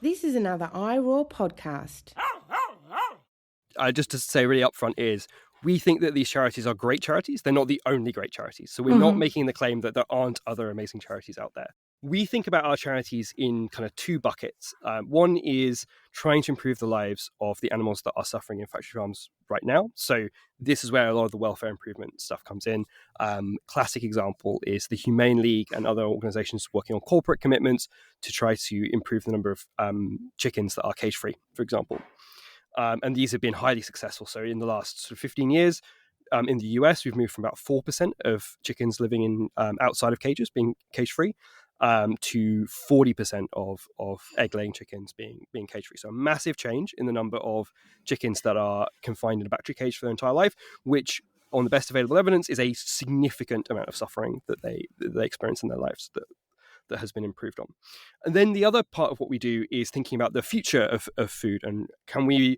This is another iROAR podcast. Just to say really upfront is we think that these charities are great charities. They're not the only great charities. So we're not making the claim that there aren't other amazing charities out there. We think about our charities in kind of two buckets. One is trying to improve the lives of the animals that are suffering in factory farms right now. So this is where a lot of the welfare improvement stuff comes in. Classic example is the Humane League and other organizations working on corporate commitments to try to improve the number of chickens that are cage-free, for example. And these have been highly successful. So in the last sort of 15 years, in the US, we've moved from about 4% of chickens living in outside of cages being cage-free to 40% of egg-laying chickens being cage-free. So a massive change in the number of chickens that are confined in a battery cage for their entire life, which on the best available evidence is a significant amount of suffering that they experience in their lives that has been improved on. And then the other part of what we do is thinking about the future of food, and can we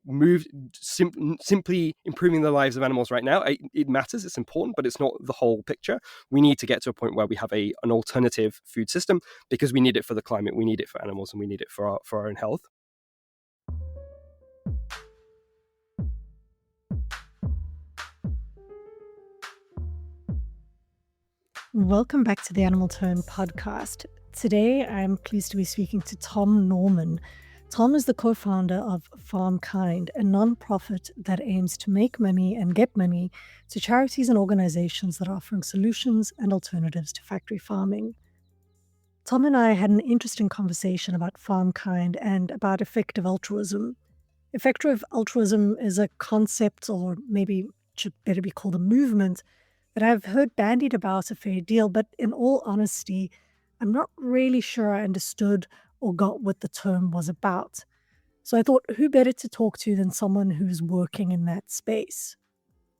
move simply improving the lives of animals right now? It matters, it's important, but it's not the whole picture. We need to get to a point where we have an alternative food system, because we need it for the climate, we need it for animals, and we need it for our own health. Welcome back to the Animal Turn podcast. Today, I'm pleased to be speaking to Thom Norman. Thom is the co-founder of FarmKind, a non-profit that aims to make money and get money to charities and organizations that are offering solutions and alternatives to factory farming. Thom and I had an interesting conversation about FarmKind and about effective altruism. Effective altruism is a concept, or maybe it should better be called a movement, that I've heard bandied about a fair deal, but in all honesty, I'm not really sure I understood or got what the term was about. So I thought, who better to talk to than someone who's working in that space?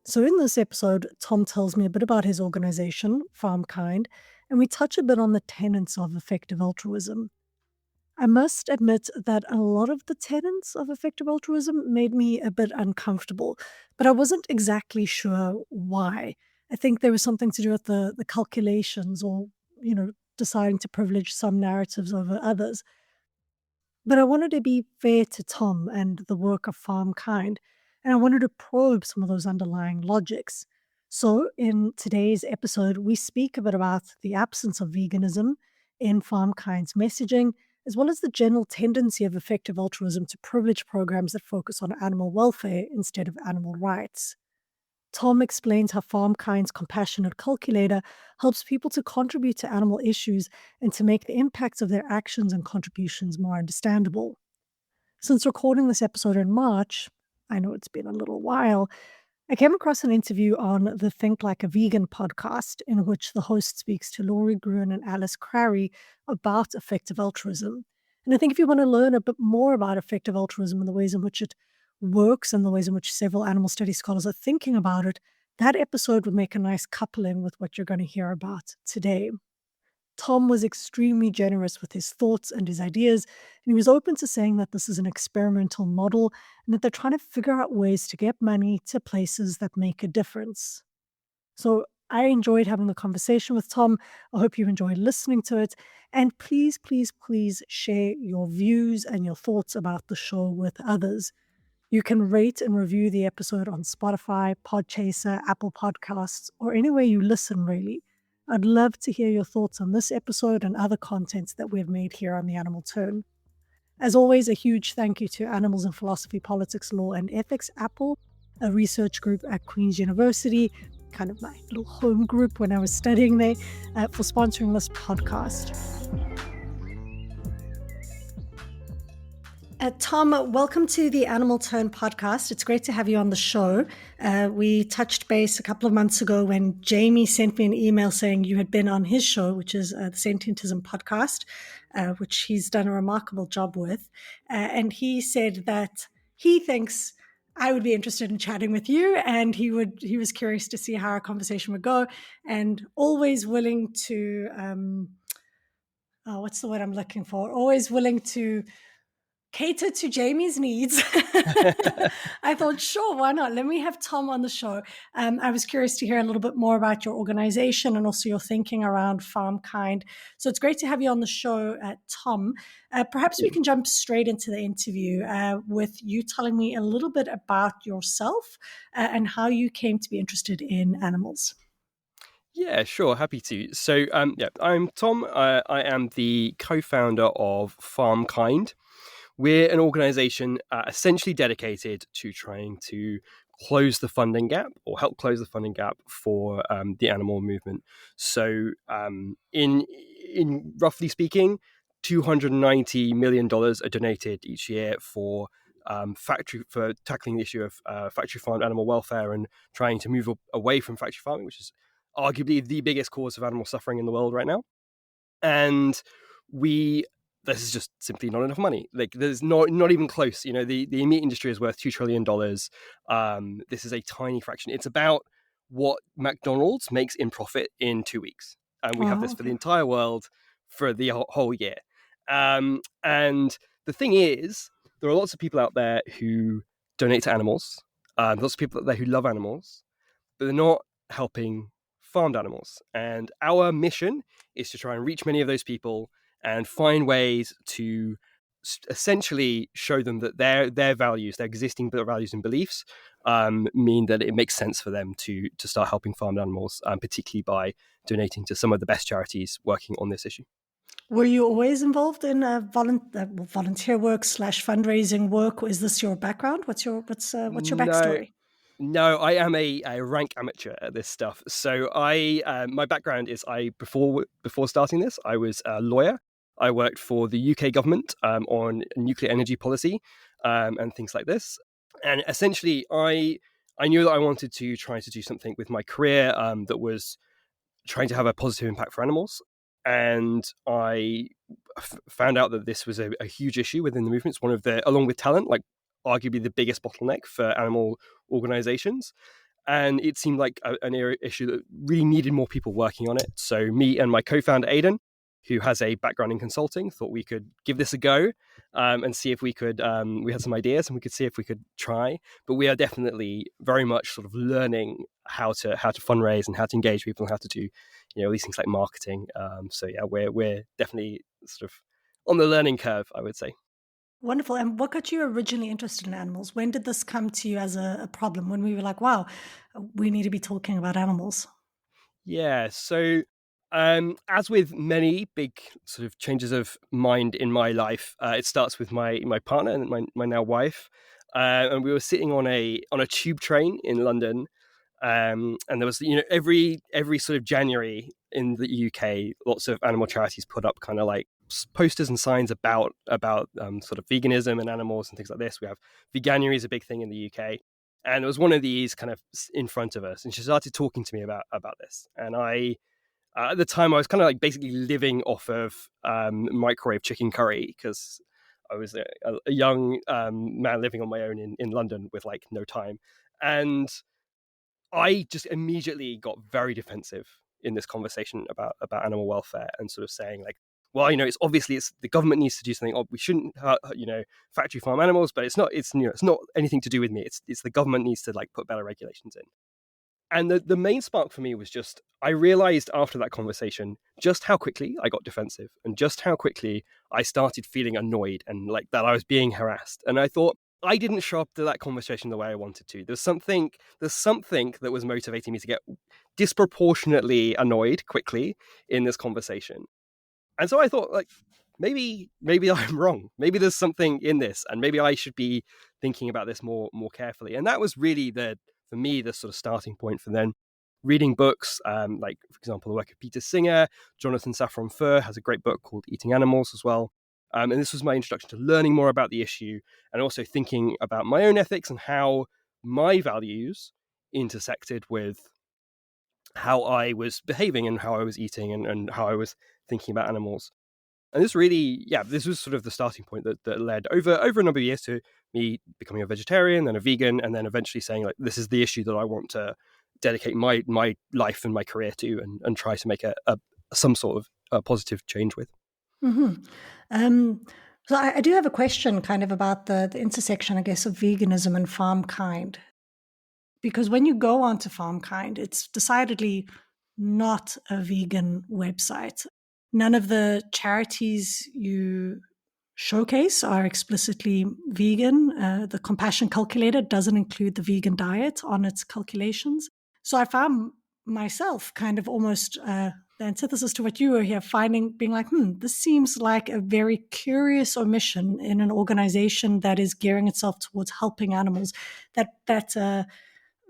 So in this episode, Thom tells me a bit about his organization, FarmKind, and we touch a bit on the tenets of effective altruism. I must admit that a lot of the tenets of effective altruism made me a bit uncomfortable, but I wasn't exactly sure why. I think there was something to do with the calculations, or, deciding to privilege some narratives over others. But I wanted to be fair to Thom and the work of FarmKind, and I wanted to probe some of those underlying logics. So, in today's episode, we speak a bit about the absence of veganism in FarmKind's messaging, as well as the general tendency of effective altruism to privilege programs that focus on animal welfare instead of animal rights. Thom explains how FarmKind's compassionate calculator helps people to contribute to animal issues and to make the impacts of their actions and contributions more understandable. Since recording this episode in March, I know it's been a little while, I came across an interview on the Think Like a Vegan podcast in which the host speaks to Laurie Gruen and Alice Crary about effective altruism. And I think if you want to learn a bit more about effective altruism and the ways in which it works and the ways in which several animal studies scholars are thinking about it, that episode would make a nice coupling with what you're going to hear about today. Thom was extremely generous with his thoughts and his ideas, and he was open to saying that this is an experimental model and that they're trying to figure out ways to get money to places that make a difference. So I enjoyed having the conversation with Thom. I hope you enjoyed listening to it. And please, please, please share your views and your thoughts about the show with others. You can rate and review the episode on Spotify, Podchaser, Apple Podcasts, or anywhere you listen, really. I'd love to hear your thoughts on this episode and other contents that we've made here on The Animal Turn. As always, a huge thank you to Animals in Philosophy, Politics, Law and Ethics, A.P.P.L.E, a research group at Queen's University, kind of my little home group when I was studying there, for sponsoring this podcast. Thom, welcome to the Animal Turn podcast. It's great to have you on the show. We touched base a couple of months ago when Jamie sent me an email saying you had been on his show, which is the Sentientism podcast, which he's done a remarkable job with. And he said that he thinks I would be interested in chatting with you, and he was curious to see how our conversation would go, and always willing to, what's the word I'm looking for? Always willing to cater to Jamie's needs, I thought, sure, why not? Let me have Thom on the show. I was curious to hear a little bit more about your organization and also your thinking around FarmKind. So it's great to have you on the show, Thom. Perhaps we can jump straight into the interview with you telling me a little bit about yourself and how you came to be interested in animals. Yeah, sure. Happy to. So, I'm Thom. I am the co-founder of FarmKind. We're an organization essentially dedicated to trying to close the funding gap or help close the funding gap for the animal movement. So, in roughly speaking, $290 million are donated each year for tackling the issue of factory farmed animal welfare and trying to move away from factory farming, which is arguably the biggest cause of animal suffering in the world right now. And this is just simply not enough money. Like, there's not even close. You know, the meat industry is worth $2 trillion. This is a tiny fraction. It's about what McDonald's makes in profit in 2 weeks. And we have this for the entire world for the whole year. And the thing is, there are lots of people out there who donate to animals. Lots of people out there who love animals, but they're not helping farmed animals. And our mission is to try and reach many of those people and find ways to essentially show them that their values, their existing values and beliefs, mean that it makes sense for them to start helping farmed animals, particularly by donating to some of the best charities working on this issue. Were you always involved in volunteer work / fundraising work? Is this your background? What's your backstory? No, I am a rank amateur at this stuff. So my background is before starting this, I was a lawyer. I worked for the UK government on nuclear energy policy and things like this. And essentially, I knew that I wanted to try to do something with my career that was trying to have a positive impact for animals. And I found out that this was a huge issue within the movement. It's one of along with talent, like arguably the biggest bottleneck for animal organizations. And it seemed like an issue that really needed more people working on it. So me and my co-founder, Aidan, who has a background in consulting, thought we could give this a go and see if we could. We had some ideas and we could see if we could try. But we are definitely very much sort of learning how to fundraise and how to engage people and how to do, these things like marketing. So yeah, we're definitely sort of on the learning curve, I would say. Wonderful. And what got you originally interested in animals? When did this come to you as a problem? When we were like, wow, we need to be talking about animals? Yeah. So, as with many big sort of changes of mind in my life, it starts with my partner and my now wife, and we were sitting on a tube train in London, and there was every sort of January in the UK, lots of animal charities put up kind of like posters and signs about sort of veganism and animals and things like this. We have Veganuary is a big thing in the UK. And there was one of these kind of in front of us, and she started talking to me about this. And at the time, I was kind of like basically living off of microwave chicken curry because I was a young man living on my own in London with like no time. And I just immediately got very defensive in this conversation about animal welfare and sort of saying like, well, it's obviously the government needs to do something. We shouldn't, factory farm animals, but it's not anything to do with me. It's the government needs to like put better regulations in. And the main spark for me was just, I realized after that conversation just how quickly I got defensive and just how quickly I started feeling annoyed and like that I was being harassed. And I thought, I didn't show up to that conversation the way I wanted to. There's something that was motivating me to get disproportionately annoyed quickly in this conversation. And so I thought, like, maybe I'm wrong. Maybe there's something in this, and maybe I should be thinking about this more carefully. And that was really for me, the sort of starting point for then reading books, like, for example, the work of Peter Singer. Jonathan Safran Foer has a great book called Eating Animals as well. And this was my introduction to learning more about the issue and also thinking about my own ethics and how my values intersected with how I was behaving and how I was eating and how I was thinking about animals. And this really, this was sort of the starting point that led over a number of years to me becoming a vegetarian, then a vegan, and then eventually saying, like, this is the issue that I want to dedicate my life and my career to and try to make some sort of positive change with. Mm-hmm. So I do have a question kind of about the intersection, I guess, of veganism and FarmKind. Because when you go onto FarmKind, it's decidedly not a vegan website. None of the charities you showcase are explicitly vegan. The compassion calculator doesn't include the vegan diet on its calculations. So I found myself kind of almost the antithesis to what you were here, being like, this seems like a very curious omission in an organization that is gearing itself towards helping animals. That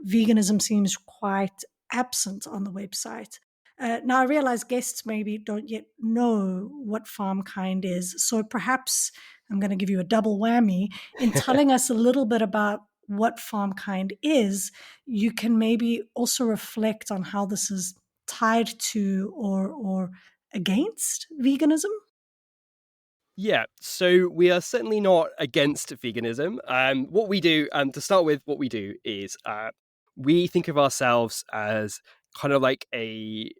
veganism seems quite absent on the website. Now, I realize guests maybe don't yet know what FarmKind is. So perhaps I'm going to give you a double whammy in telling us a little bit about what FarmKind is. You can maybe also reflect on how this is tied to or against veganism. Yeah, so we are certainly not against veganism. What we do, to start with, what we do is we think of ourselves as kind of like a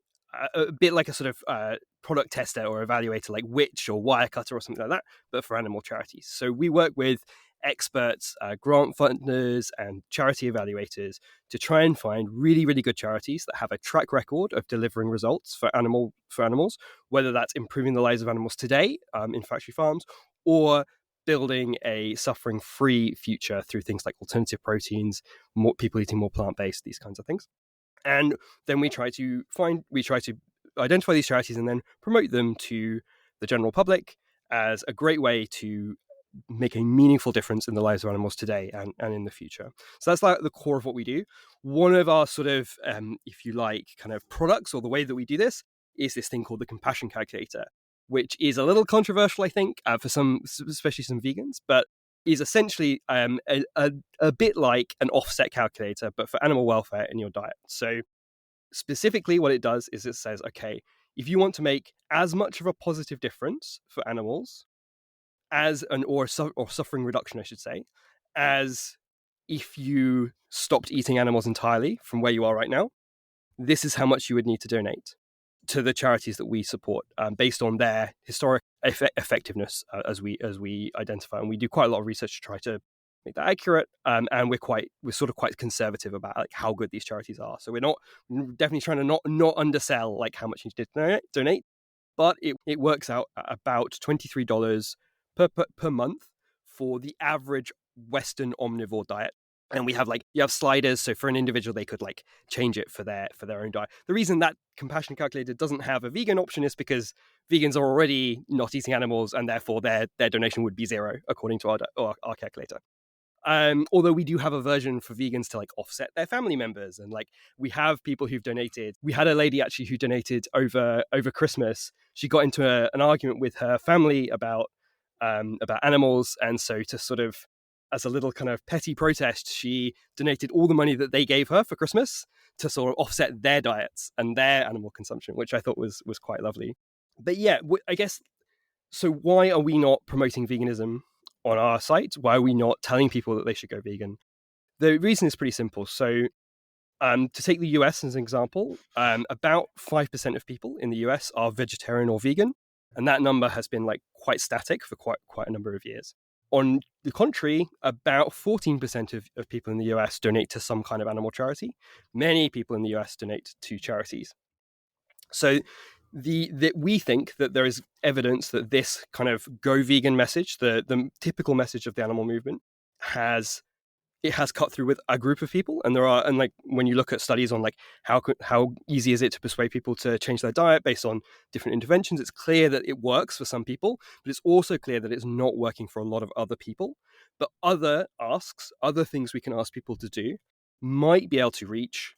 bit like a sort of product tester or evaluator, like Witch or Wirecutter or something like that, but for animal charities. So we work with experts, grant funders, and charity evaluators to try and find really, really good charities that have a track record of delivering results for animals, whether that's improving the lives of animals today in factory farms or building a suffering-free future through things like alternative proteins, more people eating more plant-based, these kinds of things. And then we try to identify these charities and then promote them to the general public as a great way to make a meaningful difference in the lives of animals today and in the future. So that's like the core of what we do. One of our sort of, if you like, kind of products or the way that we do this is this thing called the compassion calculator, which is a little controversial, I think, for some, especially some vegans, but is essentially a bit like an offset calculator, but for animal welfare in your diet. So specifically what it does is it says, okay, if you want to make as much of a positive difference for animals or suffering reduction, I should say, as if you stopped eating animals entirely from where you are right now, this is how much you would need to donate to the charities that we support based on their historic effectiveness as we identify. And we do quite a lot of research to try to make that accurate. And we're sort of quite conservative about like how good these charities are. So we're definitely trying to not undersell like how much you need to donate, but it works out at about $23 per month for the average Western omnivore diet. And we have you have sliders, so for an individual they could like change it for their own diet. The reason that compassion calculator doesn't have a vegan option is because vegans are already not eating animals, and therefore their donation would be zero according to our calculator. Although we do have a version for vegans to like offset their family members, and like we have people who've donated. We had a lady actually who donated over Christmas. She got into an argument with her family about animals, and so to sort of as a little kind of petty protest, she donated all the money that they gave her for Christmas to sort of offset their diets and their animal consumption, which I thought was quite lovely. But yeah, I guess, so why are we not promoting veganism on our site? Why are we not telling people that they should go vegan? The reason is pretty simple. So to take the US as an example, about 5% of people in the US are vegetarian or vegan. And that number has been like quite static for quite a number of years. On the contrary, about 14% of people in the US donate to some kind of animal charity. Many people in the US donate to charities. So we think that there is evidence that this kind of go vegan message, the typical message of the animal movement, has cut through with a group of people. And like when you look at studies on like how easy is it to persuade people to change their diet based on different interventions, it's clear that it works for some people, but it's also clear that it's not working for a lot of other people. But other things we can ask people to do might be able to reach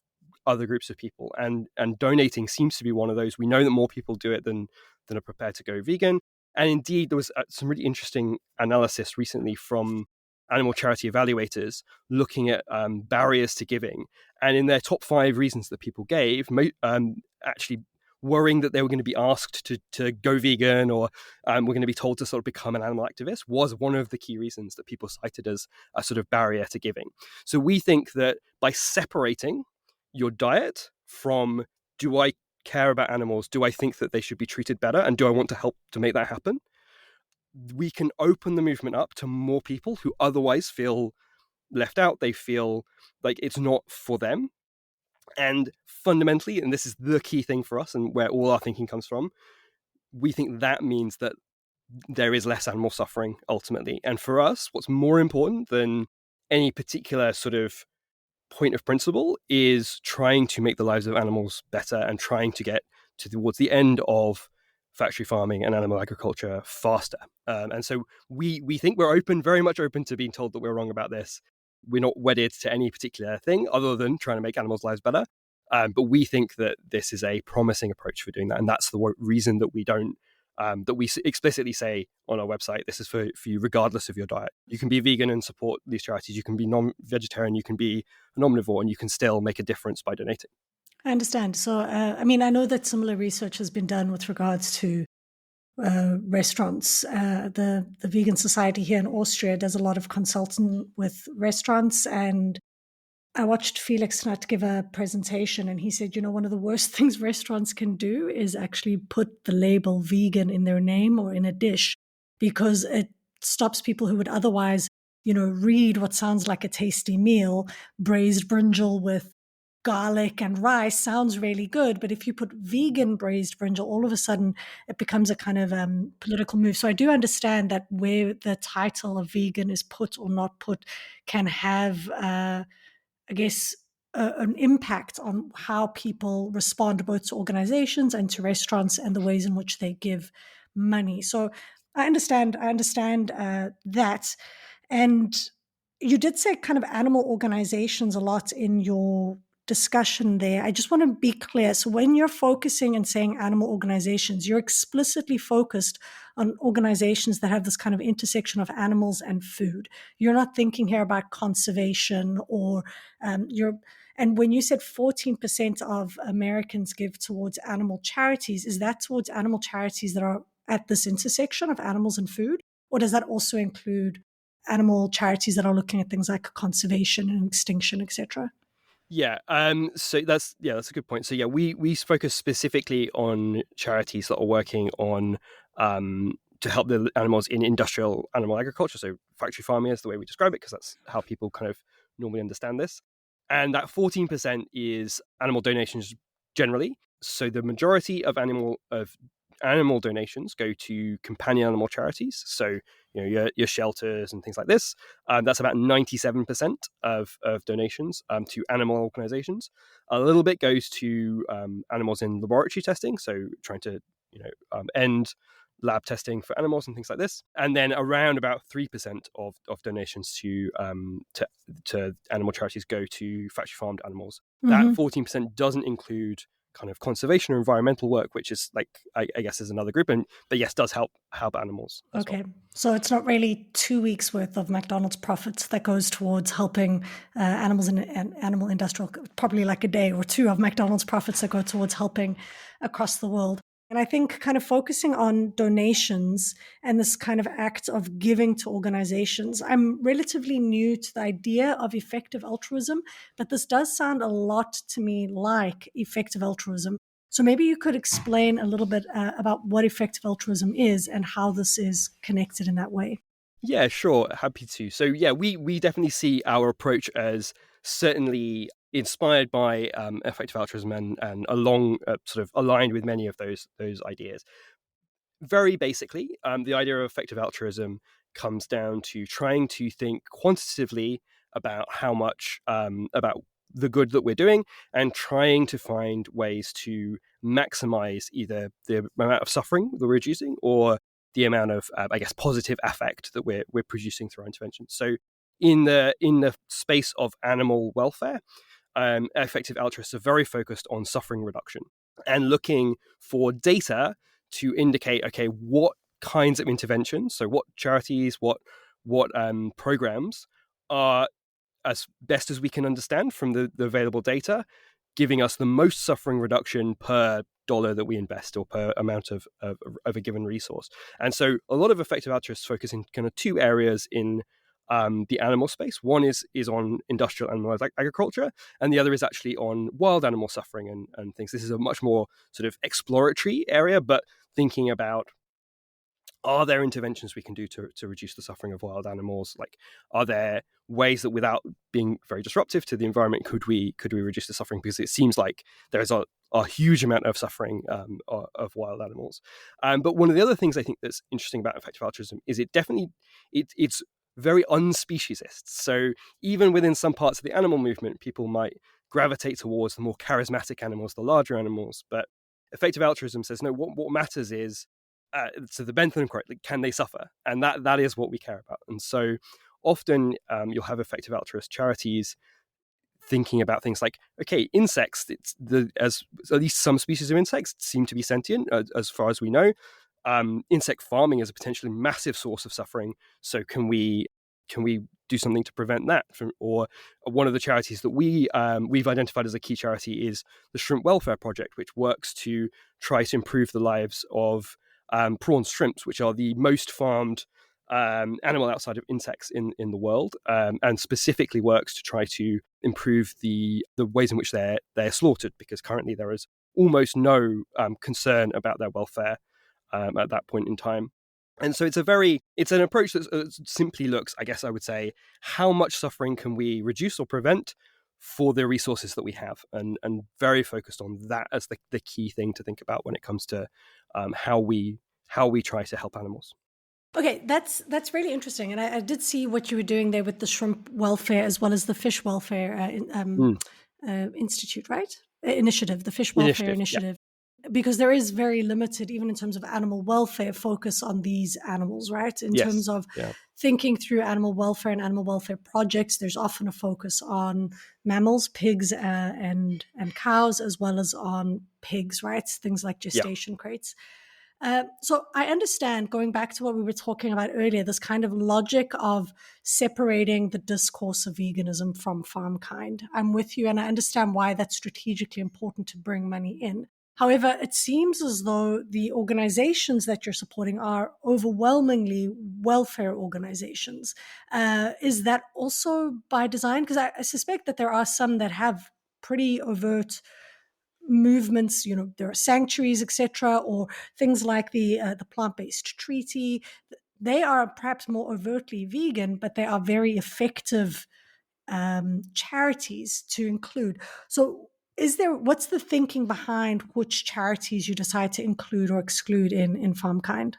other groups of people, and donating seems to be one of those. We know that more people do it than are prepared to go vegan. And indeed, there was some really interesting analysis recently from animal charity evaluators looking at barriers to giving, and in their top 5 reasons that people gave, actually worrying that they were going to be asked to go vegan or were going to be told to sort of become an animal activist was one of the key reasons that people cited as a sort of barrier to giving. So we think that by separating your diet from, do I care about animals, do I think that they should be treated better, and do I want to help to make that happen, we can open the movement up to more people who otherwise feel left out. They feel like it's not for them. And fundamentally, and this is the key thing for us and where all our thinking comes from, we think that means that there is less animal suffering ultimately. And for us, what's more important than any particular sort of point of principle is trying to make the lives of animals better and trying to get towards the end of factory farming and animal agriculture faster. And so we think we're very much open to being told that we're wrong about this. We're not wedded to any particular thing other than trying to make animals' lives better. But we think that this is a promising approach for doing that. And that's the reason that we don't, that we explicitly say on our website, this is for you regardless of your diet. You can be vegan and support these charities. You can be non-vegetarian. You can be an omnivore, and you can still make a difference by donating. I understand. So, I mean, I know that similar research has been done with regards to restaurants. The Vegan Society here in Austria does a lot of consulting with restaurants, and I watched Felix Nutt give a presentation, and he said, one of the worst things restaurants can do is actually put the label vegan in their name or in a dish, because it stops people who would otherwise, read what sounds like a tasty meal. Braised brinjal with garlic and rice sounds really good, but if you put vegan braised brinjal, all of a sudden it becomes a kind of political move. So I do understand that where the title of vegan is put or not put can have I guess, an impact on how people respond both to organizations and to restaurants and the ways in which they give money. So I understand that. And you did say kind of animal organizations a lot in your discussion there. I just want to be clear. So when you're focusing and saying animal organizations, you're explicitly focused on organizations that have this kind of intersection of animals and food. You're not thinking here about conservation or and when you said 14% of Americans give towards animal charities, is that towards animal charities that are at this intersection of animals and food? Or does that also include animal charities that are looking at things like conservation and extinction, etc.? Yeah. So that's a good point. So yeah, we focus specifically on charities that are working on to help the animals in industrial animal agriculture. So factory farming is the way we describe it, because that's how people kind of normally understand this. And that 14% is animal donations generally. So the majority of animal donations go to companion animal charities. So your shelters and things like this. That's about 97% of donations to animal organizations. A little bit goes to animals in laboratory testing, so trying to end lab testing for animals and things like this. And then around about 3% of donations to animal charities go to factory farmed animals. Mm-hmm. That 14% doesn't include kind of conservation or environmental work, which is like I guess is another group, but yes, does help animals as well. So it's not really 2 weeks worth of McDonald's profits that goes towards helping animals in animal industrial, probably like a day or two of McDonald's profits that go towards helping across the world. And I think kind of focusing on donations and this kind of act of giving to organizations, I'm relatively new to the idea of effective altruism, but this does sound a lot to me like effective altruism. So maybe you could explain a little bit about what effective altruism is and how this is connected in that way. Yeah, sure. Happy to. So yeah, we definitely see our approach as certainly inspired by effective altruism and along sort of aligned with many of those ideas. Very basically, the idea of effective altruism comes down to trying to think quantitatively about how much about the good that we're doing and trying to find ways to maximize either the amount of suffering that we're reducing or the amount of, I guess, positive affect that we're producing through our intervention. So in the space of animal welfare, effective altruists are very focused on suffering reduction and looking for data to indicate, okay, what kinds of interventions, so what charities, what programs are, as best as we can understand from the available data, giving us the most suffering reduction per dollar that we invest or per amount of a given resource. And so a lot of effective altruists focus in kind of two areas in the animal space. One is on industrial animal agriculture, and the other is actually on wild animal suffering and things. This is a much more sort of exploratory area, but thinking about are there interventions we can do to reduce the suffering of wild animals? Like, are there ways that without being very disruptive to the environment, could we reduce the suffering? Because it seems like there's a huge amount of suffering of wild animals. But one of the other things I think that's interesting about effective altruism is it's very unspeciesist. So even within some parts of the animal movement, people might gravitate towards the more charismatic animals, the larger animals. But effective altruism says, no, what matters is, to the Bentham quote, like, can they suffer? And that is what we care about. And so often you'll have effective altruist charities thinking about things like, okay, insects, as at least some species of insects seem to be sentient, as far as we know. Insect farming is a potentially massive source of suffering. So can we do something to prevent that? Or one of the charities that we've identified as a key charity is the Shrimp Welfare Project, which works to try to improve the lives of prawn shrimps, which are the most farmed animal outside of insects in the world, and specifically works to try to improve the ways in which they're slaughtered, because currently there is almost no concern about their welfare at that point in time. And so it's an approach that simply looks, I guess I would say, how much suffering can we reduce or prevent for the resources that we have, and very focused on that as the key thing to think about when it comes to how we try to help animals. Okay, that's really interesting. And I did see what you were doing there with the shrimp welfare as well as the fish welfare institute, right? Initiative, the fish welfare initiative. Yeah. Because there is very limited, even in terms of animal welfare, focus on these animals, right? In terms of thinking through animal welfare and animal welfare projects, there's often a focus on mammals, pigs and cows, as well as on pigs, right? Things like gestation crates. So I understand, going back to what we were talking about earlier, this kind of logic of separating the discourse of veganism from FarmKind. I'm with you, and I understand why that's strategically important to bring money in. However, it seems as though the organizations that you're supporting are overwhelmingly welfare organizations. Is that also by design? Because I suspect that there are some that have pretty overt movements, there are sanctuaries, etc., or things like the plant-based treaty. They are perhaps more overtly vegan, but they are very effective charities to include. So what's the thinking behind which charities you decide to include or exclude in FarmKind?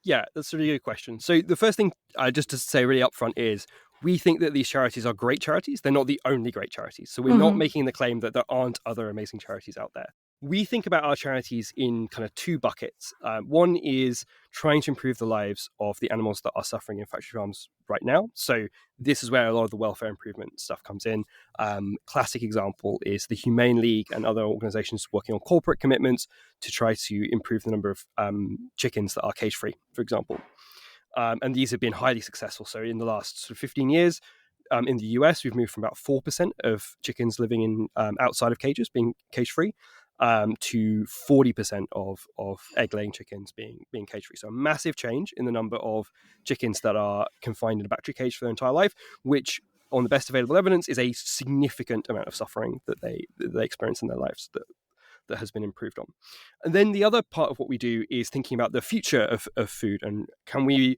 Yeah, that's a really good question. So the first thing, just to say really upfront, is we think that these charities are great charities. They're not the only great charities. So we're not making the claim that there aren't other amazing charities out there. We think about our charities in kind of two buckets. One is trying to improve the lives of the animals that are suffering in factory farms right now. So this is where a lot of the welfare improvement stuff comes in. Classic example is the Humane League and other organizations working on corporate commitments to try to improve the number of chickens that are cage-free, for example. And these have been highly successful. So in the last sort of 15 years, in the US, we've moved from about 4% of chickens living in outside of cages being cage-free to 40% of egg-laying chickens being cage-free. So a massive change in the number of chickens that are confined in a battery cage for their entire life, which, on the best available evidence, is a significant amount of suffering that they experience in their lives that has been improved on. And then the other part of what we do is thinking about the future of food, and can we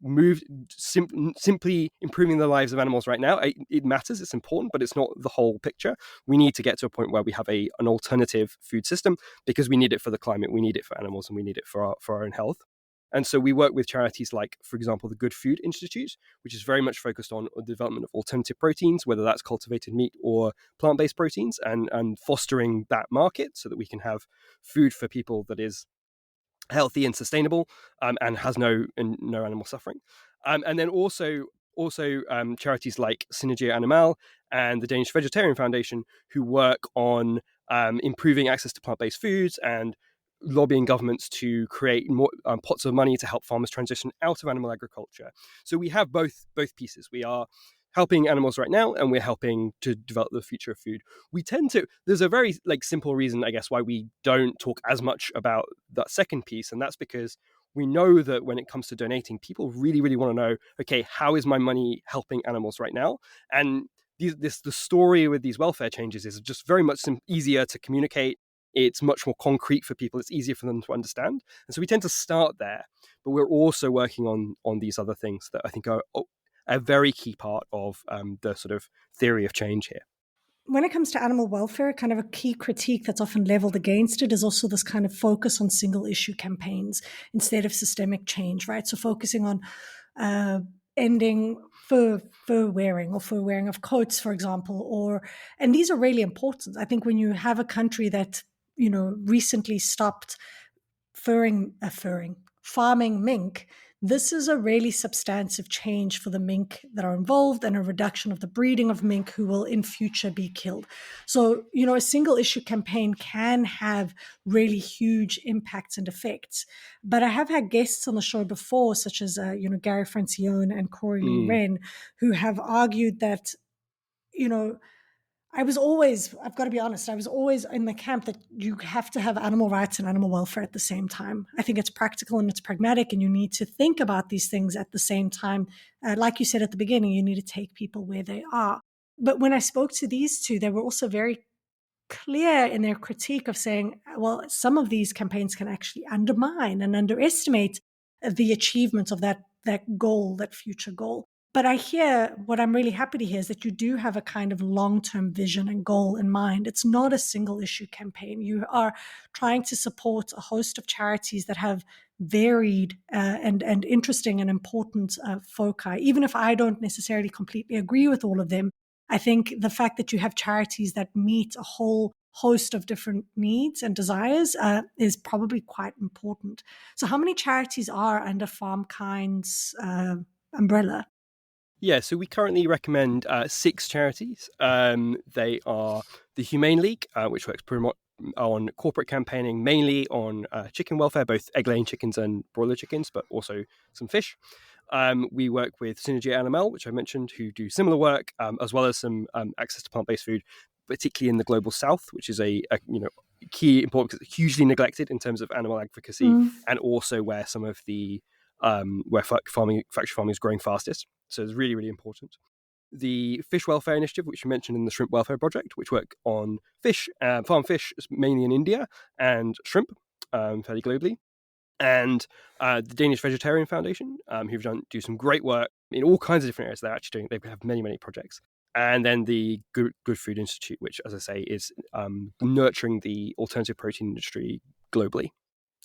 move simply improving the lives of animals right now. It matters, it's important, but it's not the whole picture. We need to get to a point where we have an alternative food system, because we need it for the climate, we need it for animals, and we need it for our own health. And so we work with charities like, for example, the Good Food Institute, which is very much focused on the development of alternative proteins, whether that's cultivated meat or plant-based proteins, and fostering that market so that we can have food for people that is healthy and sustainable, and has no animal suffering. And then also charities like Synergia Animal and the Danish Vegetarian Foundation, who work on improving access to plant-based foods and lobbying governments to create more pots of money to help farmers transition out of animal agriculture. So we have both pieces. We are helping animals right now, and we're helping to develop the future of food. There's a very simple reason, I guess, why we don't talk as much about that second piece, and that's because we know that when it comes to donating, people really, really want to know, okay, how is my money helping animals right now? And the story with these welfare changes is just very much easier to communicate It's much more concrete for people. It's easier for them to understand. And so we tend to start there. But we're also working on these other things that I think are a very key part of the sort of theory of change here. When it comes to animal welfare, kind of a key critique that's often leveled against it is also this kind of focus on single issue campaigns instead of systemic change, right? So focusing on ending fur wearing or fur wearing of coats, for example, and these are really important. I think when you have a country that, recently stopped farming mink, this is a really substantive change for the mink that are involved and a reduction of the breeding of mink who will in future be killed. So, a single issue campaign can have really huge impacts and effects. But I have had guests on the show before, such as, Gary Francione and Corey Lee Wren, who have argued that, I've got to be honest, I was always in the camp that you have to have animal rights and animal welfare at the same time. I think it's practical and it's pragmatic, and you need to think about these things at the same time. Like you said at the beginning, you need to take people where they are. But when I spoke to these two, they were also very clear in their critique of saying, well, some of these campaigns can actually undermine and underestimate the achievement of that goal, that future goal. But I hear, what I'm really happy to hear is that you do have a kind of long-term vision and goal in mind. It's not a single issue campaign. You are trying to support a host of charities that have varied and interesting and important foci. Even if I don't necessarily completely agree with all of them, I think the fact that you have charities that meet a whole host of different needs and desires is probably quite important. So how many charities are under FarmKind's umbrella? Yeah, so we currently recommend 6 charities. They are the Humane League, which works on corporate campaigning, mainly on chicken welfare, both egg-laying chickens and broiler chickens, but also some fish. We work with Synergy ANML, which I mentioned, who do similar work, as well as some access to plant-based food, particularly in the global south, which is a key important because it's hugely neglected in terms of animal advocacy, and also where some of the where factory farming is growing fastest. So it's really, really important. The Fish Welfare Initiative, which you mentioned in the Shrimp Welfare Project, which work on fish, farm fish, mainly in India, and shrimp, fairly globally. And the Danish Vegetarian Foundation, who do some great work in all kinds of different areas. They have many, many projects. And then the Good Food Institute, which, as I say, is nurturing the alternative protein industry globally.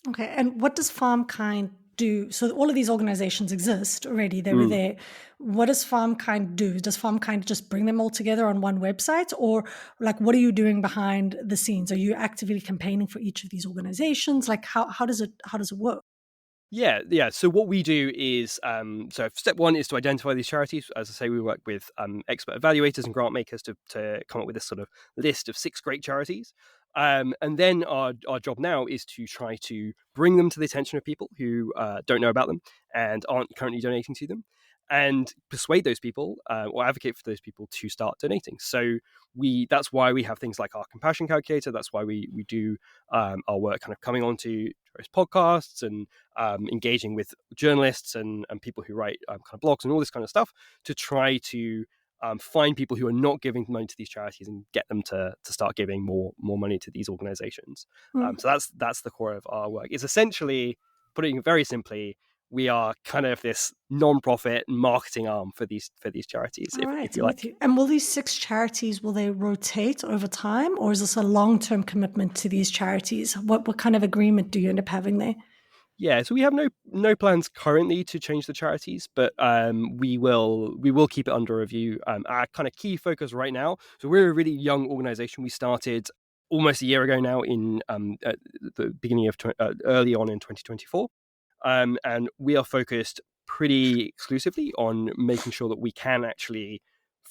Okay, and what does FarmKind do? So all of these organizations exist already. They were there. What does FarmKind do? Does FarmKind just bring them all together on one website? Or what are you doing behind the scenes? Are you actively campaigning for each of these organizations? How does it work? Yeah. So what we do is, so step one is to identify these charities. As I say, we work with expert evaluators and grant makers to come up with this sort of list of 6 great charities. And then our job now is to try to bring them to the attention of people who don't know about them and aren't currently donating to them, and persuade those people or advocate for those people to start donating. So that's why we have things like our compassion calculator. That's why we do our work kind of coming onto various podcasts and engaging with journalists and people who write kind of blogs and all this kind of stuff to try to find people who are not giving money to these charities and get them to start giving more money to these organizations. So that's the core of our work. It's essentially, putting it very simply, we are kind of this non-profit marketing arm for these charities. All right, if you like. with you. And will these 6 charities, will they rotate over time, or is this a long-term commitment to these charities? What kind of agreement do you end up having there? Yeah, so we have no plans currently to change the charities, but we will keep it under review. Our kind of key focus right now. So we're a really young organization. We started almost a year ago now at the beginning of early on in 2024, and we are focused pretty exclusively on making sure that we can actually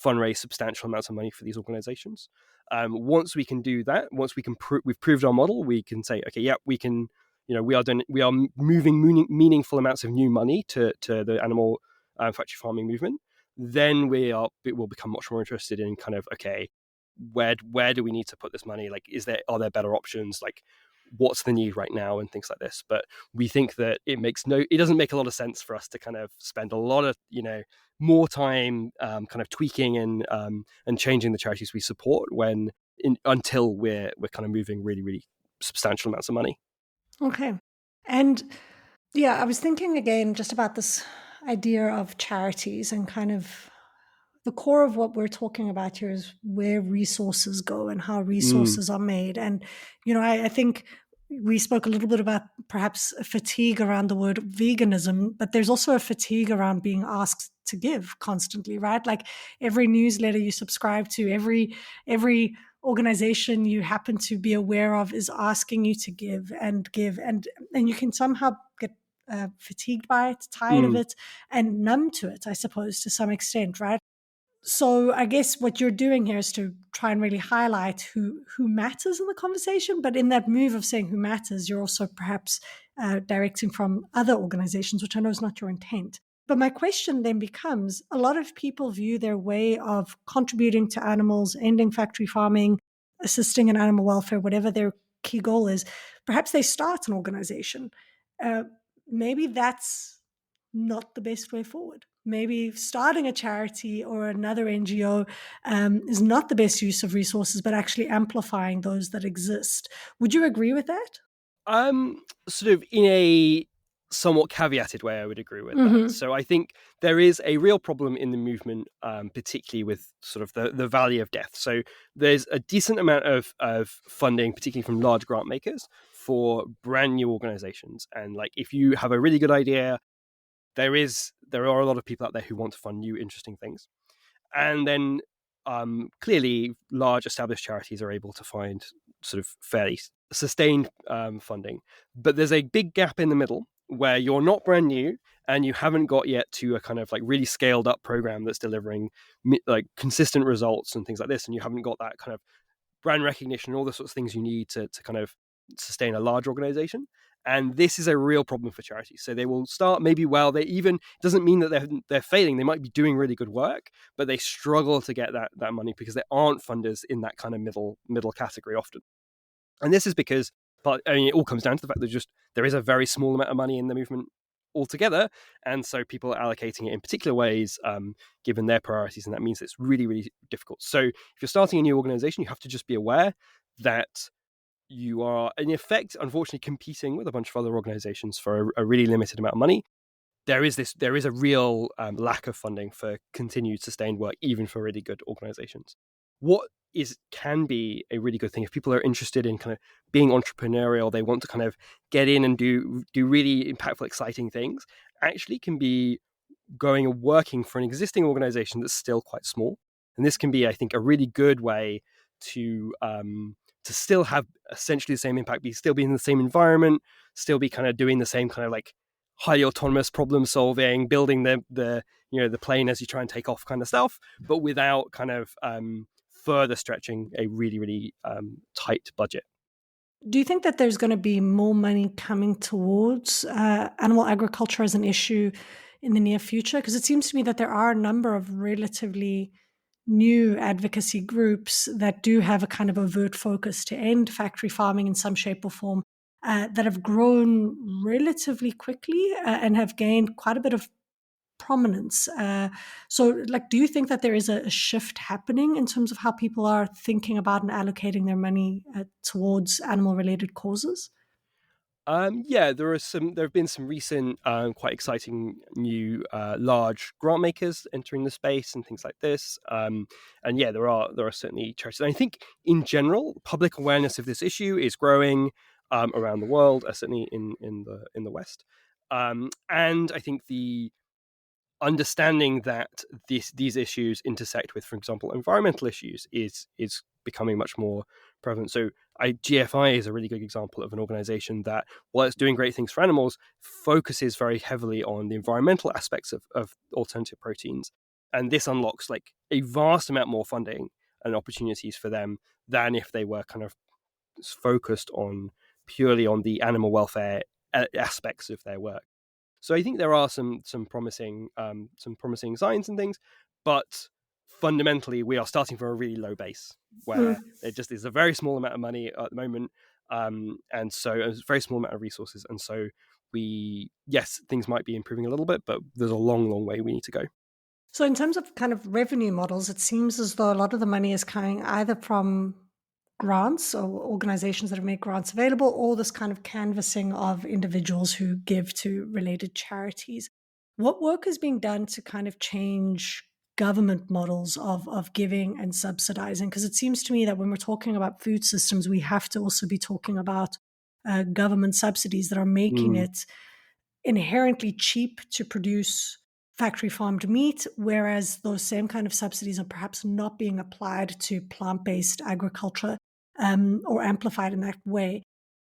fundraise substantial amounts of money for these organizations. Once we can do that, once we've proved our model, we can say, okay, yeah, we can. We are moving meaningful amounts of new money to the animal factory farming movement. Then it will become much more interested in kind of, okay, where do we need to put this money? Like, are there better options? Like, what's the need right now and things like this. But we think that it doesn't make a lot of sense for us to kind of spend a lot of more time kind of tweaking and changing the charities we support until we're kind of moving really, really substantial amounts of money. Okay. And yeah, I was thinking again just about this idea of charities and kind of the core of what we're talking about here is where resources go and how Mm, resources are made. And, I think we spoke a little bit about perhaps a fatigue around the word veganism, but there's also a fatigue around being asked to give constantly, right? Like every newsletter you subscribe to, every organization you happen to be aware of is asking you to give and give, and you can somehow get fatigued by it, tired of mm. it, and numb to it, I suppose, to some extent, right? So I guess what you're doing here is to try and really highlight who matters in the conversation. But in that move of saying who matters, you're also perhaps directing from other organizations, which I know is not your intent. But my question then becomes, a lot of people view their way of contributing to animals, ending factory farming, assisting in animal welfare, whatever their key goal is. Perhaps they start an organization. Uh, Maybe that's not the best way forward. Maybe starting a charity or another NGO is not the best use of resources, but actually amplifying those that exist. Would you agree with that? Sort of in a somewhat caveated way, I would agree with that. Mm-hmm. So I think there is a real problem in the movement, particularly with sort of the valley of death. So there's a decent amount of funding, particularly from large grant makers, for brand new organizations. And like, if you have a really good idea, there are a lot of people out there who want to fund new, interesting things. And then clearly large established charities are able to find sort of fairly sustained funding. But there's a big gap in the middle where you're not brand new and you haven't got yet to a kind of like really scaled up program that's delivering like consistent results and things like this. And you haven't got that kind of brand recognition, all the sorts of things you need to kind of sustain a large organization. And this is a real problem for charities. So they will start maybe well. They even doesn't mean that they're failing. They might be doing really good work, but they struggle to get that money because there aren't funders in that kind of middle category often. And this is because, but I mean, it all comes down to the fact that there is a very small amount of money in the movement altogether, and so people are allocating it in particular ways, given their priorities, and that means it's really, really difficult. So if you're starting a new organization, you have to just be aware that you are, in effect, unfortunately, competing with a bunch of other organizations for a really limited amount of money. There is a real lack of funding for continued sustained work, even for really good organizations. What can be a really good thing if people are interested in kind of being entrepreneurial, they want to kind of get in and do really impactful, exciting things, actually can be going and working for an existing organization that's still quite small. And this can be, I think, a really good way to still have essentially the same impact, still be in the same environment, still be kind of doing the same kind of like highly autonomous problem solving, building the plane as you try and take off kind of stuff, but without kind of further stretching a really, really tight budget. Do you think that there's going to be more money coming towards animal agriculture as an issue in the near future? Because it seems to me that there are a number of relatively new advocacy groups that do have a kind of overt focus to end factory farming in some shape or form, that have grown relatively quickly and have gained quite a bit of prominence. So, do you think that there is a shift happening in terms of how people are thinking about and allocating their money towards animal-related causes? Yeah, there have been some recent, quite exciting new large grant makers entering the space and things like this. And yeah, there are certainly charities. And I think in general, public awareness of this issue is growing around the world, certainly in the West. And I think the understanding that these issues intersect with, for example, environmental issues is becoming much more prevalent. So GFI is a really good example of an organization that, while it's doing great things for animals, focuses very heavily on the environmental aspects of alternative proteins. And this unlocks like a vast amount more funding and opportunities for them than if they were kind of focused on purely on the animal welfare aspects of their work. So I think there are some promising signs and things, but fundamentally we are starting from a really low base where there just is a very small amount of money at the moment, and so a very small amount of resources, and so things might be improving a little bit, but there's a long way we need to go. So in terms of kind of revenue models, it seems as though a lot of the money is coming either from grants or organizations that have made grants available, or this kind of canvassing of individuals who give to related charities. What work is being done to kind of change government models of giving and subsidizing? Because it seems to me that when we're talking about food systems, we have to also be talking about government subsidies that are making Mm. it inherently cheap to produce factory farmed meat, whereas those same kind of subsidies are perhaps not being applied to plant-based agriculture or amplified in that way.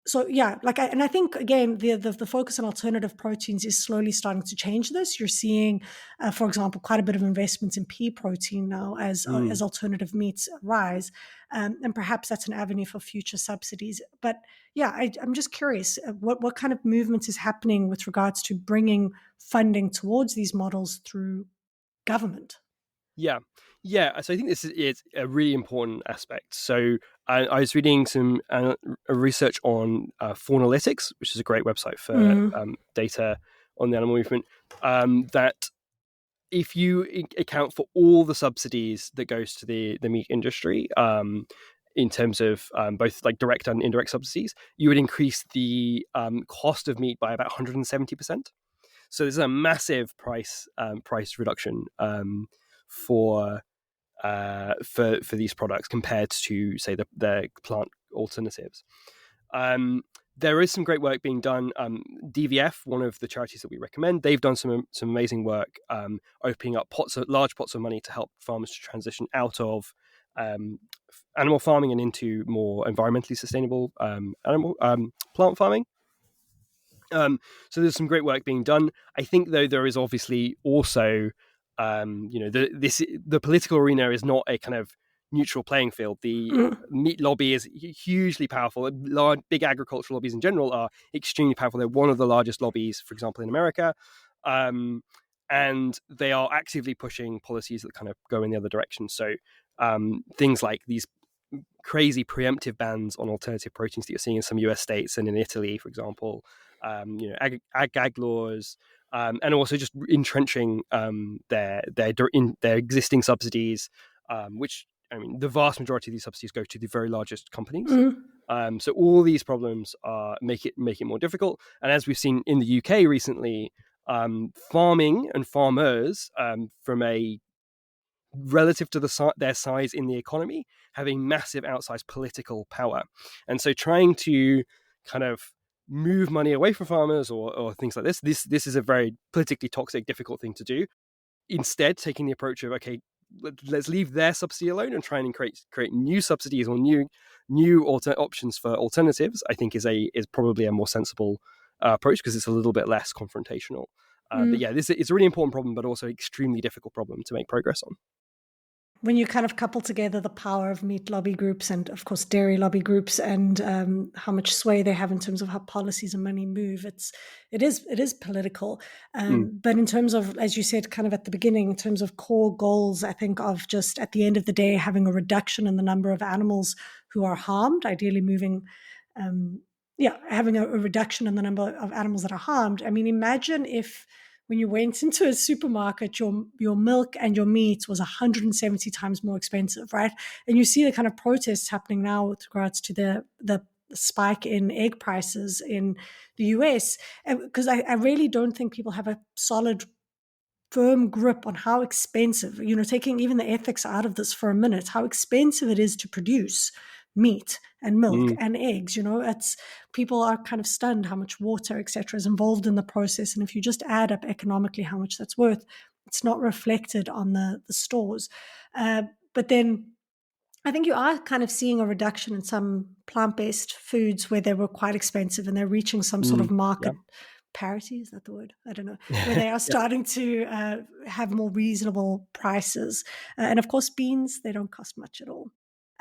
So yeah, I think again the focus on alternative proteins is slowly starting to change this. You're seeing, for example, quite a bit of investments in pea protein now as Mm. alternative meats rise, and perhaps that's an avenue for future subsidies. But yeah, I'm just curious what kind of movement is happening with regards to bringing funding towards these models through government. Yeah. Yeah. So I think this is a really important aspect. So I was reading some research on Faunalytics, which is a great website for data on the animal movement, that if you account for all the subsidies that goes to the meat industry, in terms of both like direct and indirect subsidies, you would increase the cost of meat by about 170%. So there's a massive price reduction for these products compared to, say, the plant alternatives. There is some great work being done. DVF, one of the charities that we recommend, they've done some amazing work opening up large pots of money to help farmers to transition out of animal farming and into more environmentally sustainable plant farming. So there's some great work being done. I think, though, there is obviously also, the political arena is not a kind of neutral playing field. The meat lobby is hugely powerful. Big agricultural lobbies in general are extremely powerful. They're one of the largest lobbies, for example, in America. And they are actively pushing policies that kind of go in the other direction. So things like these crazy preemptive bans on alternative proteins that you're seeing in some US states and in Italy, for example, ag laws, and also just entrenching their existing subsidies, which, I mean, the vast majority of these subsidies go to the very largest companies. So all these problems make it more difficult. And as we've seen in the UK recently, farming and farmers, from a relative to their size in the economy, have a massive outsized political power. And so trying to kind of move money away from farmers or things like this is a very politically toxic, difficult thing to do. Instead, taking the approach of, okay, let's leave their subsidy alone and try and create new subsidies or new options for alternatives, I think is probably a more sensible approach, because it's a little bit less confrontational. But yeah, it's a really important problem, but also extremely difficult problem to make progress on. When you kind of couple together the power of meat lobby groups and, of course, dairy lobby groups, and how much sway they have in terms of how policies and money move, it is political. But in terms of, as you said, kind of at the beginning, in terms of core goals, I think of just at the end of the day having a reduction in the number of animals who are harmed, ideally moving. Having a reduction in the number of animals that are harmed. I mean, imagine if when you went into a supermarket, your milk and your meat was 170 times more expensive, right? And you see the kind of protests happening now with regards to the spike in egg prices in the US, because I really don't think people have a solid, firm grip on how expensive, taking even the ethics out of this for a minute, how expensive it is to produce meat and milk and eggs. It's, people are kind of stunned how much water, etc., is involved in the process. And if you just add up economically how much that's worth, it's not reflected on the stores. But then I think you are kind of seeing a reduction in some plant-based foods where they were quite expensive and they're reaching some sort of market parity. Is that the word? I don't know. Where they are starting to have more reasonable prices. And of course, beans, they don't cost much at all.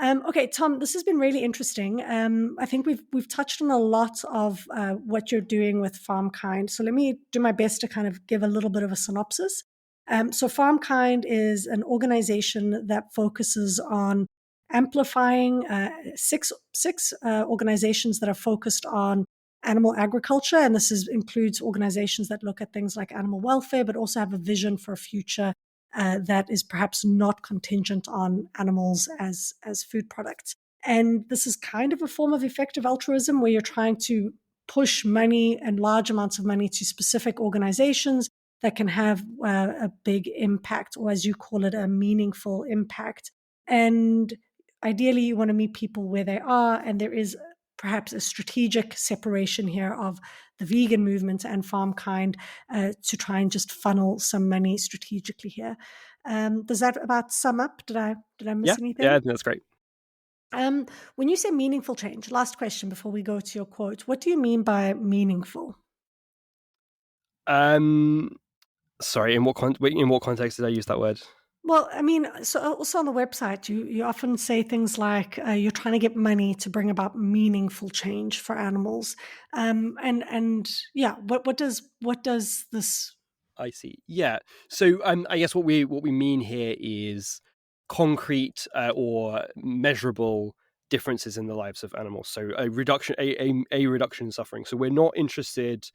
Okay, Thom, this has been really interesting. I think we've touched on a lot of what you're doing with FarmKind. So let me do my best to kind of give a little bit of a synopsis. So FarmKind is an organization that focuses on amplifying six organizations that are focused on animal agriculture. And this includes organizations that look at things like animal welfare, but also have a vision for a future that is perhaps not contingent on animals as food products. And this is kind of a form of effective altruism where you're trying to push money and large amounts of money to specific organizations that can have a big impact, or as you call it, a meaningful impact. And ideally, you want to meet people where they are, and there is perhaps a strategic separation here of the vegan movement and FarmKind to try and just funnel some money strategically here. Does that about sum up? Did I miss anything? Yeah, that's great. When you say meaningful change, last question before we go to your quote, what do you mean by meaningful? Sorry, in what context did I use that word? Well, I mean, so also on the website, you often say things like you're trying to get money to bring about meaningful change for animals, and yeah, what does this? I see. Yeah. So I guess what we mean here is concrete or measurable differences in the lives of animals. So a reduction in suffering. So we're not interested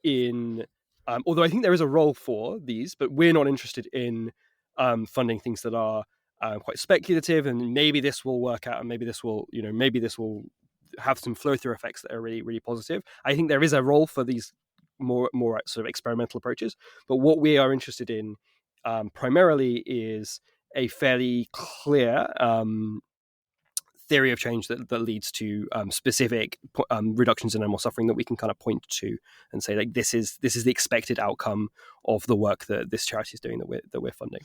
in, although I think there is a role for these, but we're not interested in funding things that are quite speculative, and maybe this will work out, and maybe this will have some flow through effects that are really, really positive. I think there is a role for these more sort of experimental approaches, but what we are interested in primarily is a fairly clear theory of change that leads to specific reductions in animal suffering that we can kind of point to and say, like, this is the expected outcome of the work that this charity is doing that we're funding.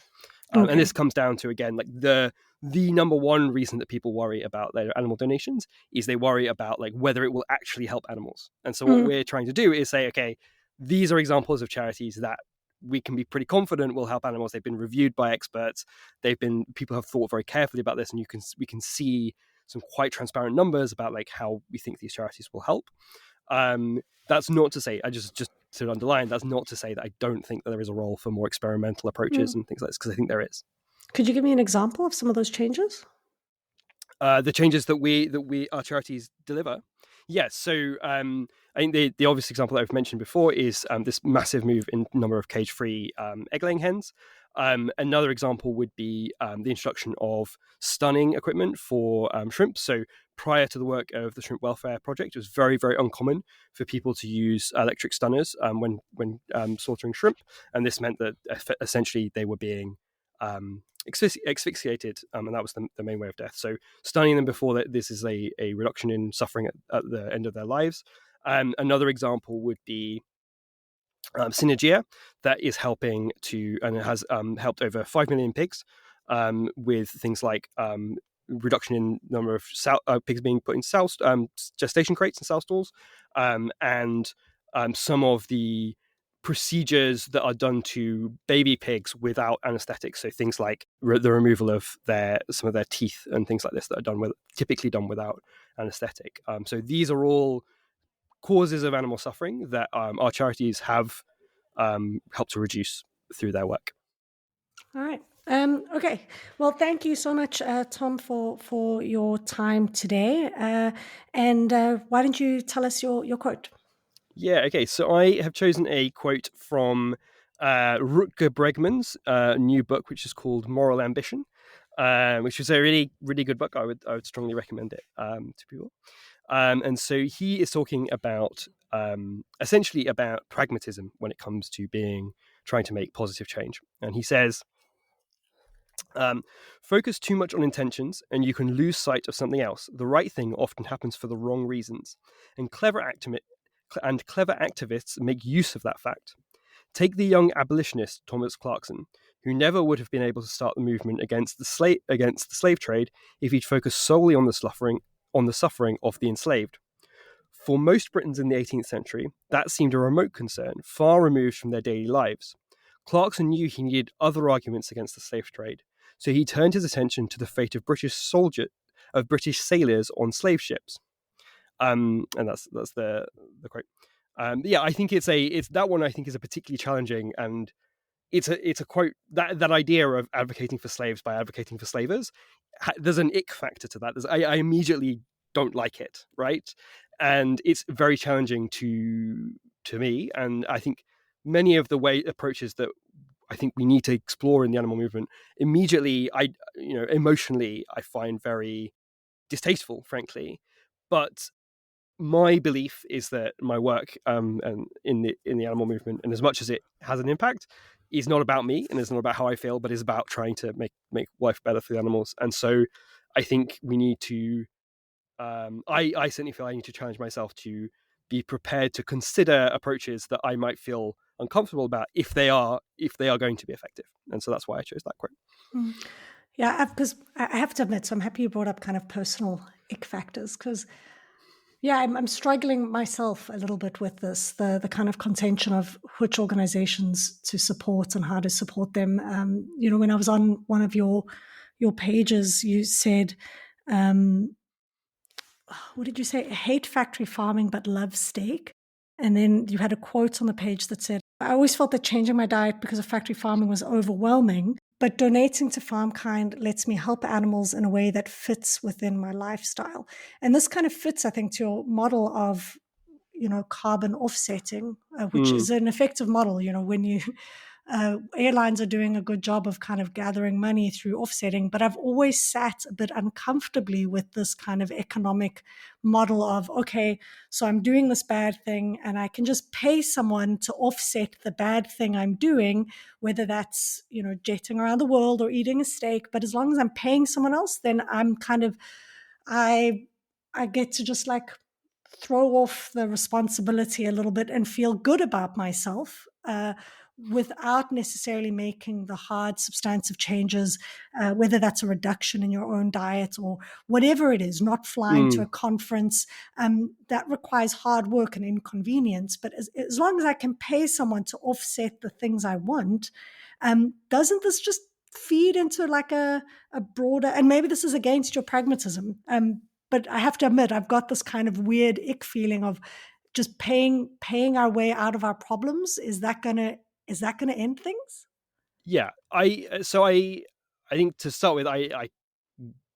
Okay. And this comes down to, again, like the number one reason that people worry about their animal donations is they worry about like whether it will actually help animals. And so what we're trying to do is say, okay, these are examples of charities that we can be pretty confident will help animals. They've been reviewed by experts. People have thought very carefully about this, and we can see some quite transparent numbers about like how we think these charities will help. That's not to say, I just to underline, that's not to say that I don't think that there is a role for more experimental approaches and things like this, because I think there is. Could you give me an example of some of those changes? The changes that our charities deliver. Yes, so I think the obvious example that I've mentioned before is this massive move in number of cage-free egg-laying hens. Another example would be the introduction of stunning equipment for shrimp. So prior to the work of the Shrimp Welfare Project, it was very, very uncommon for people to use electric stunners when slaughtering shrimp, and this meant that essentially they were being asphyxiated, and that was the main way of death. So stunning them before that, this is a reduction in suffering at the end of their lives. Another example would be Synergia, that is helping to, and it has helped over 5 million pigs with things like reduction in number of pigs being put in gestation crates and sow stalls, and some of the procedures that are done to baby pigs without anesthetics. So things like the removal of some of their teeth and things like this that are typically done without anesthetic. So these are all causes of animal suffering that our charities have helped to reduce through their work. All right. Okay. Well, thank you so much, Thom, for your time today. And why don't you tell us your quote? Yeah, okay. So I have chosen a quote from Rutger Bregman's new book, which is called Moral Ambition, which is a really, really good book. I would strongly recommend it to people. And so he is talking about essentially about pragmatism when it comes to trying to make positive change. And he says, focus too much on intentions and you can lose sight of something else. The right thing often happens for the wrong reasons. And clever activists make use of that fact. Take the young abolitionist Thomas Clarkson, who never would have been able to start the movement against the slave trade if he'd focused solely on the suffering of the enslaved. For most Britons in the 18th century, that seemed a remote concern, far removed from their daily lives. Clarkson knew he needed other arguments against the slave trade, so he turned his attention to the fate of British sailors on slave ships. And that's the quote. Yeah, I think it's that one. I think is a particularly challenging, and it's a quote that idea of advocating for slaves by advocating for slavers. There's an ick factor to that. I immediately don't like it, right? And it's very challenging to me. And I think many of the approaches that I think we need to explore in the animal movement immediately, emotionally, I find very distasteful, frankly. But my belief is that my work and in the animal movement, and as much as it has an impact, is not about me and is not about how I feel, but is about trying to make life better for the animals. And so I think we need to I certainly feel I need to challenge myself to be prepared to consider approaches that I might feel uncomfortable about if they are going to be effective. And so that's why I chose that quote. Mm. Yeah, because I have to admit, so I'm happy you brought up kind of personal ick factors, because yeah, I'm struggling myself a little bit with this, the kind of contention of which organizations to support and how to support them. When I was on one of your pages, you said, what did you say? Hate factory farming but love steak. And then you had a quote on the page that said, I always felt that changing my diet because of factory farming was overwhelming, but donating to FarmKind lets me help animals in a way that fits within my lifestyle. And this kind of fits, I think, to your model of, carbon offsetting, which is an effective model. When you airlines are doing a good job of kind of gathering money through offsetting, but I've always sat a bit uncomfortably with this kind of economic model of, okay, so I'm doing this bad thing and I can just pay someone to offset the bad thing I'm doing, whether that's, jetting around the world or eating a steak. But as long as I'm paying someone else, then I'm kind of, I get to just like throw off the responsibility a little bit and feel good about myself, without necessarily making the hard, substantive changes, whether that's a reduction in your own diet or whatever it is, not flying to a conference. That requires hard work and inconvenience. But as long as I can pay someone to offset the things I want, doesn't this just feed into like a broader, and maybe this is against your pragmatism, but I have to admit, I've got this kind of weird ick feeling of just paying our way out of our problems. Is that gonna end things? Yeah, I think to start with, I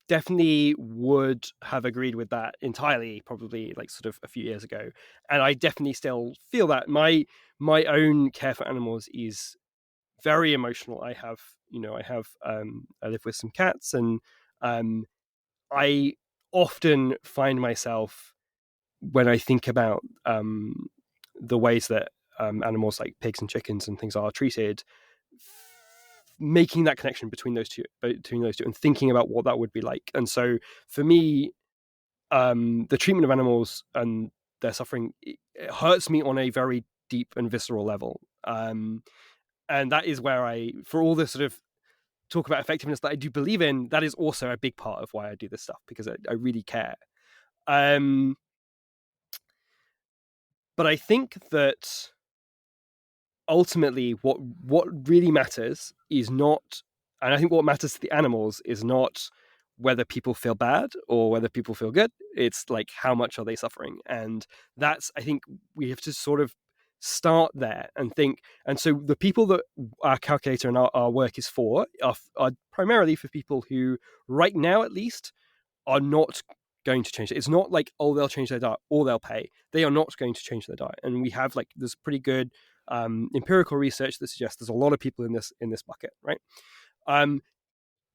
definitely would have agreed with that entirely, probably like sort of a few years ago, and I definitely still feel that my own care for animals is very emotional. I live with some cats, and I often find myself, when I think about the ways that animals like pigs and chickens and things are treated, making that connection between those two, and thinking about what that would be like. And so for me, the treatment of animals and their suffering, it hurts me on a very deep and visceral level. And that is where for all this sort of talk about effectiveness that I do believe in, that is also a big part of why I do this stuff, because I really care. But I think that ultimately what really matters is not, and I think what matters to the animals is not whether people feel bad or whether people feel good. It's like, how much are they suffering? And that's, I think we have to sort of start there and think. And so the people that our calculator and our work is for are primarily for people who right now at least are not going to change it. It's not like, oh, they'll change their diet or they'll pay. They are not going to change their diet. And we have like this pretty good empirical research that suggests there's a lot of people in this bucket, right?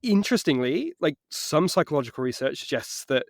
Interestingly, like some psychological research suggests that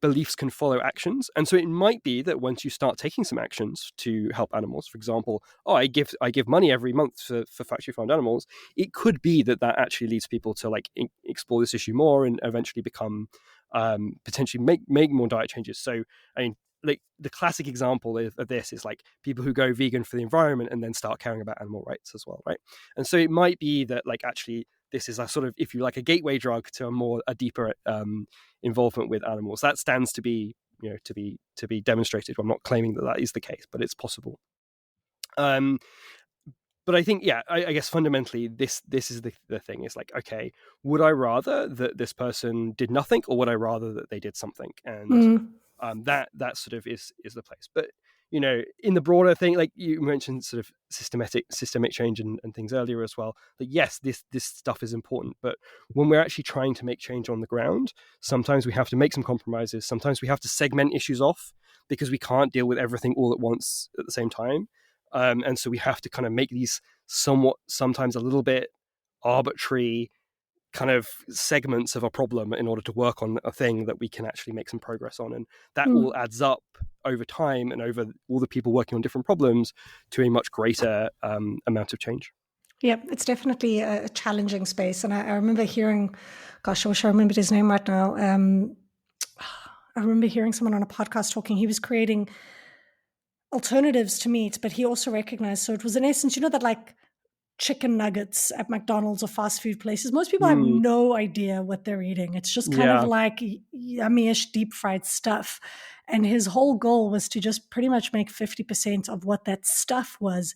beliefs can follow actions, and so it might be that once you start taking some actions to help animals, for example, I give money every month for factory farmed animals, it could be that actually leads people to like explore this issue more and eventually become potentially make more diet changes. So I mean, like the classic example of this is like people who go vegan for the environment and then start caring about animal rights as well, right? And so it might be that like actually this is a sort of, if you like, a gateway drug to a deeper involvement with animals. That stands to be, to be demonstrated. I'm not claiming that is the case, but it's possible. But I think, yeah, I guess fundamentally this is the thing. It's like, okay, would I rather that this person did nothing, or would I rather that they did something? And that sort of is the place. But in the broader thing, like you mentioned, sort of systemic change and things earlier as well. Like, yes, this stuff is important, but when we're actually trying to make change on the ground, sometimes we have to make some compromises. Sometimes we have to segment issues off because we can't deal with everything all at once at the same time. And so we have to kind of make these sometimes a little bit arbitrary kind of segments of a problem in order to work on a thing that we can actually make some progress on. And that all adds up over time and over all the people working on different problems to a much greater amount of change. Yeah, it's definitely a challenging space. And I remember hearing, gosh, I wish I remembered his name right now. I remember hearing someone on a podcast talking, he was creating alternatives to meat, but he also recognized, so it was in essence, that like chicken nuggets at McDonald's or fast food places, most people have no idea what they're eating. It's just kind of like yummy-ish deep fried stuff. And his whole goal was to just pretty much make 50% of what that stuff was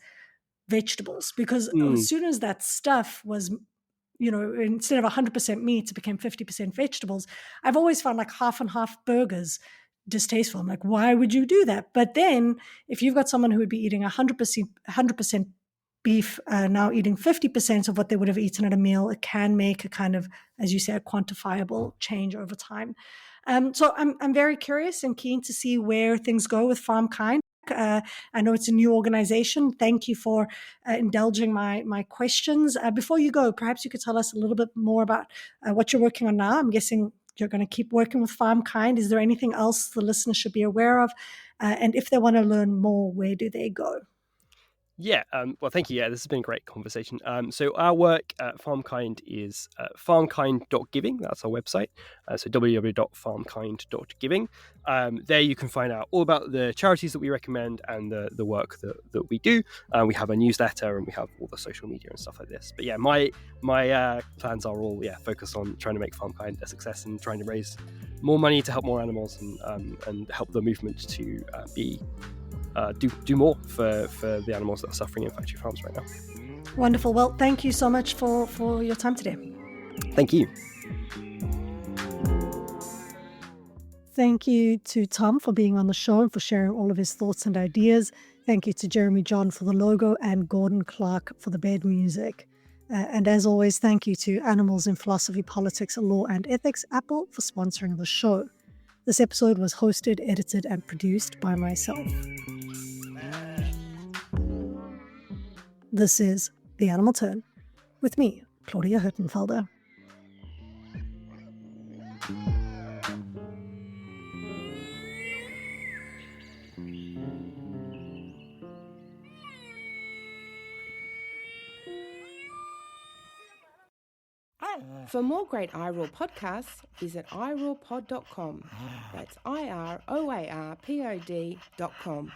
vegetables, because as soon as that stuff was, instead of 100% meat, it became 50% vegetables. I've always found like half and half burgers distasteful. I'm like, why would you do that? But then if you've got someone who would be eating 100% beef, now eating 50% of what they would have eaten at a meal, it can make a kind of, as you say, a quantifiable change over time. So I'm very curious and keen to see where things go with FarmKind. I know it's a new organization. Thank you for indulging my questions. Before you go, perhaps you could tell us a little bit more about what you're working on now. I'm guessing you're going to keep working with FarmKind. Is there anything else the listeners should be aware of? And if they want to learn more, where do they go? Yeah, well, thank you. Yeah, this has been a great conversation. So our work at FarmKind is farmkind.giving. That's our website. So www.farmkind.giving. There you can find out all about the charities that we recommend and the work that we do. We have a newsletter and we have all the social media and stuff like this. But yeah, my plans are all focused on trying to make FarmKind a success and trying to raise more money to help more animals and help the movement to do more for the animals that are suffering in factory farms right now. Wonderful. Well, thank you so much for your time today. Thank you. Thank you to Thom for being on the show and for sharing all of his thoughts and ideas. Thank you to Jeremy John for the logo and Gordon Clark for the bed music. And as always, thank you to Animals in Philosophy, Politics, Law and Ethics, A.P.P.L.E, for sponsoring the show. This episode was hosted, edited, and produced by myself. This is The Animal Turn with me, Claudia Hurtenfelder. For more great iROAR podcasts, visit iROARpod.com. That's iROARpod.com.